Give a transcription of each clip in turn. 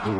Salut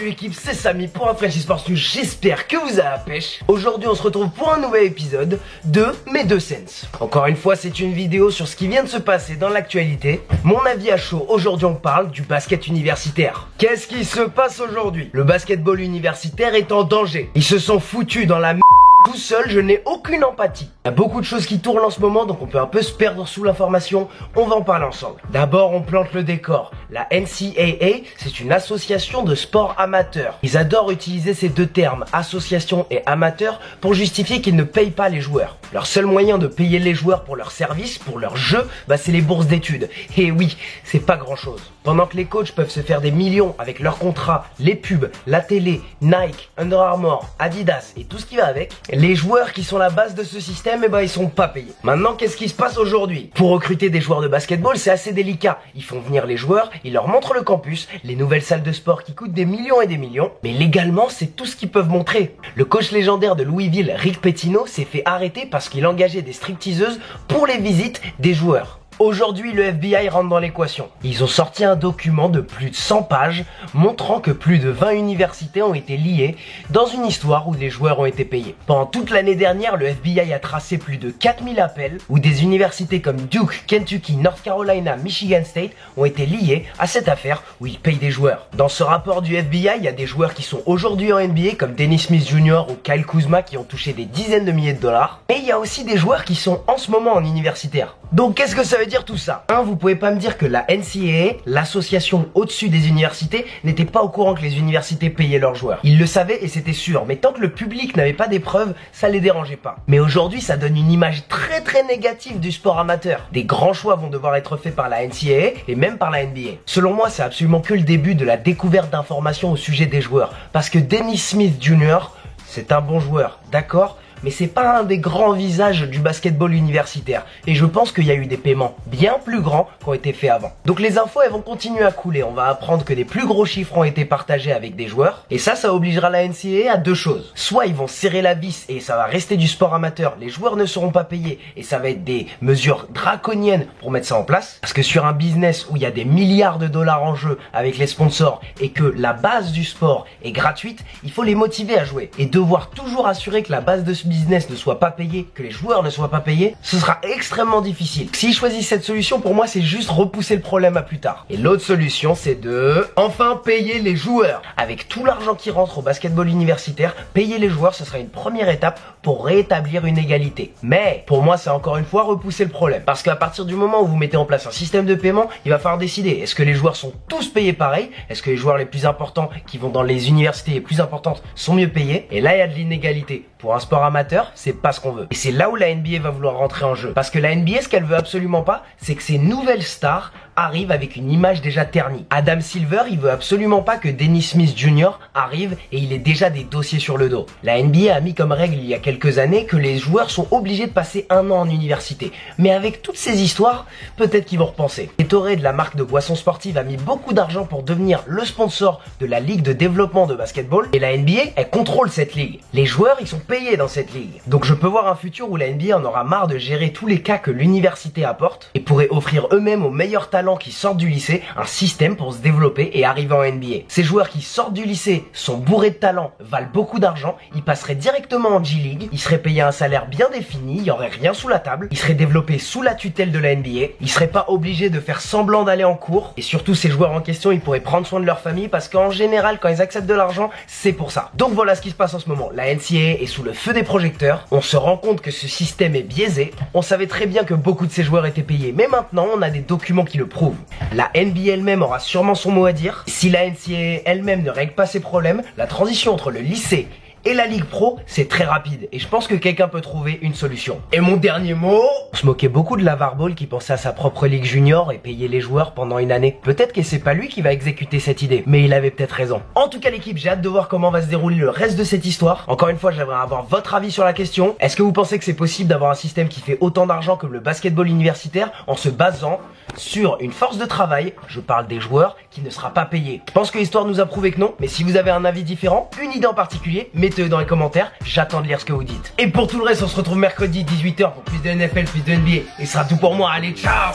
l'équipe, c'est Samy pour un Frenchy Sports News, j'espère que vous avez la pêche. Aujourd'hui on se retrouve pour un nouvel épisode de mes 2 cents. Encore une fois c'est une vidéo sur ce qui vient de se passer dans l'actualité. Mon avis à chaud, aujourd'hui on parle du basket universitaire. Qu'est-ce qui se passe aujourd'hui? Le basketball universitaire est en danger. Ils se sont foutus dans la merde. Tout seul, je n'ai aucune empathie. Il y a beaucoup de choses qui tournent en ce moment, donc on peut un peu se perdre sous l'information. On va en parler ensemble. D'abord, on plante le décor. La NCAA, c'est une association de sport amateur. Ils adorent utiliser ces deux termes, association et amateur, pour justifier qu'ils ne payent pas les joueurs. Leur seul moyen de payer les joueurs pour leur service, pour leur jeu, c'est les bourses d'études. Et oui, c'est pas grand chose. Pendant que les coachs peuvent se faire des millions avec leurs contrats, les pubs, la télé, Nike, Under Armour, Adidas et tout ce qui va avec, les joueurs qui sont la base de ce système, ils sont pas payés. Maintenant, qu'est-ce qui se passe aujourd'hui? Pour recruter des joueurs de basketball, c'est assez délicat. Ils font venir les joueurs, ils leur montrent le campus, les nouvelles salles de sport qui coûtent des millions et des millions. Mais légalement, c'est tout ce qu'ils peuvent montrer. Le coach légendaire de Louisville, Rick Pitino, s'est fait arrêter parce qu'il engageait des stripteaseuses pour les visites des joueurs. Aujourd'hui, le FBI rentre dans l'équation. Ils ont sorti un document de plus de 100 pages montrant que plus de 20 universités ont été liées dans une histoire où les joueurs ont été payés. Pendant toute l'année dernière, le FBI a tracé plus de 4000 appels où des universités comme Duke, Kentucky, North Carolina, Michigan State ont été liées à cette affaire où ils payent des joueurs. Dans ce rapport du FBI, il y a des joueurs qui sont aujourd'hui en NBA comme Dennis Smith Jr. ou Kyle Kuzma qui ont touché des dizaines de milliers de dollars. Mais il y a aussi des joueurs qui sont en ce moment en universitaire. Donc qu'est-ce que ça veut dire tout ça? Vous pouvez pas me dire que la NCAA, l'association au-dessus des universités, n'était pas au courant que les universités payaient leurs joueurs. Ils le savaient et c'était sûr, mais tant que le public n'avait pas des preuves, ça les dérangeait pas. Mais aujourd'hui, ça donne une image très négative du sport amateur. Des grands choix vont devoir être faits par la NCAA et même par la NBA. Selon moi, c'est absolument que le début de la découverte d'informations au sujet des joueurs. Parce que Dennis Smith Jr., c'est un bon joueur, d'accord ? Mais c'est pas un des grands visages du basketball universitaire. Et je pense qu'il y a eu des paiements bien plus grands qui ont été faits avant. Donc les infos, elles vont continuer à couler. On va apprendre que des plus gros chiffres ont été partagés avec des joueurs. Et ça obligera la NCAA à deux choses. Soit ils vont serrer la vis et ça va rester du sport amateur. Les joueurs ne seront pas payés. Et ça va être des mesures draconiennes pour mettre ça en place. Parce que sur un business où il y a des milliards de dollars en jeu avec les sponsors et que la base du sport est gratuite, il faut les motiver à jouer. Et devoir toujours assurer que la base de ce business ne soit pas payé, que les joueurs ne soient pas payés, ce sera extrêmement difficile. S'ils choisissent cette solution, pour moi, c'est juste repousser le problème à plus tard. Et l'autre solution, c'est de enfin payer les joueurs. Avec tout l'argent qui rentre au basketball universitaire, payer les joueurs, ce sera une première étape pour rétablir une égalité. Mais, pour moi, c'est encore une fois repousser le problème. Parce qu'à partir du moment où vous mettez en place un système de paiement, il va falloir décider. Est-ce que les joueurs sont tous payés pareil? Est-ce que les joueurs les plus importants qui vont dans les universités les plus importantes sont mieux payés? Et là, il y a de l'inégalité. Pour un sport amateur, c'est pas ce qu'on veut. Et c'est là où la NBA va vouloir rentrer en jeu. Parce que la NBA, ce qu'elle veut absolument pas, c'est que ces nouvelles stars arrive avec une image déjà ternie. Adam Silver, il veut absolument pas que Dennis Smith Jr. arrive et il ait déjà des dossiers sur le dos. La NBA a mis comme règle il y a quelques années que les joueurs sont obligés de passer 1 an en université. Mais avec toutes ces histoires, peut-être qu'ils vont repenser. Gatorade, de la marque de boissons sportives, a mis beaucoup d'argent pour devenir le sponsor de la ligue de développement de basketball. Et la NBA, elle contrôle cette ligue. Les joueurs, ils sont payés dans cette ligue. Donc je peux voir un futur où la NBA en aura marre de gérer tous les cas que l'université apporte et pourrait offrir eux-mêmes aux meilleurs talents qui sortent du lycée un système pour se développer et arriver en NBA. Ces joueurs qui sortent du lycée sont bourrés de talent, valent beaucoup d'argent, ils passeraient directement en G-League, ils seraient payés un salaire bien défini, il n'y aurait rien sous la table, ils seraient développés sous la tutelle de la NBA, ils seraient pas obligés de faire semblant d'aller en cours et surtout ces joueurs en question ils pourraient prendre soin de leur famille parce qu'en général quand ils acceptent de l'argent c'est pour ça. Donc voilà ce qui se passe en ce moment, la NCAA est sous le feu des projecteurs, on se rend compte que ce système est biaisé, on savait très bien que beaucoup de ces joueurs étaient payés mais maintenant on a des documents qui le prouvent. La NBA elle-même aura sûrement son mot à dire. Si la NCAA elle-même ne règle pas ses problèmes, la transition entre le lycée et la Ligue Pro, c'est très rapide. Et je pense que quelqu'un peut trouver une solution. Et mon dernier mot... On se moquait beaucoup de LaVar Ball qui pensait à sa propre Ligue Junior et payait les joueurs pendant une année. Peut-être que c'est pas lui qui va exécuter cette idée, mais il avait peut-être raison. En tout cas l'équipe, j'ai hâte de voir comment va se dérouler le reste de cette histoire. Encore une fois, j'aimerais avoir votre avis sur la question. Est-ce que vous pensez que c'est possible d'avoir un système qui fait autant d'argent comme le basketball universitaire en se basant sur une force de travail, je parle des joueurs, qui ne sera pas payé. Je pense que l'histoire nous a prouvé que non, mais si vous avez un avis différent, une idée en particulier, mettez-le dans les commentaires, j'attends de lire ce que vous dites. Et pour tout le reste, on se retrouve mercredi 18h pour plus de NFL, plus de NBA, et ce sera tout pour moi, allez ciao.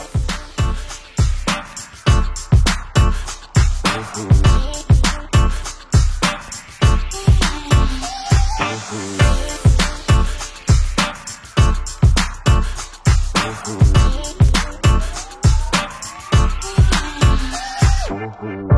Ooh.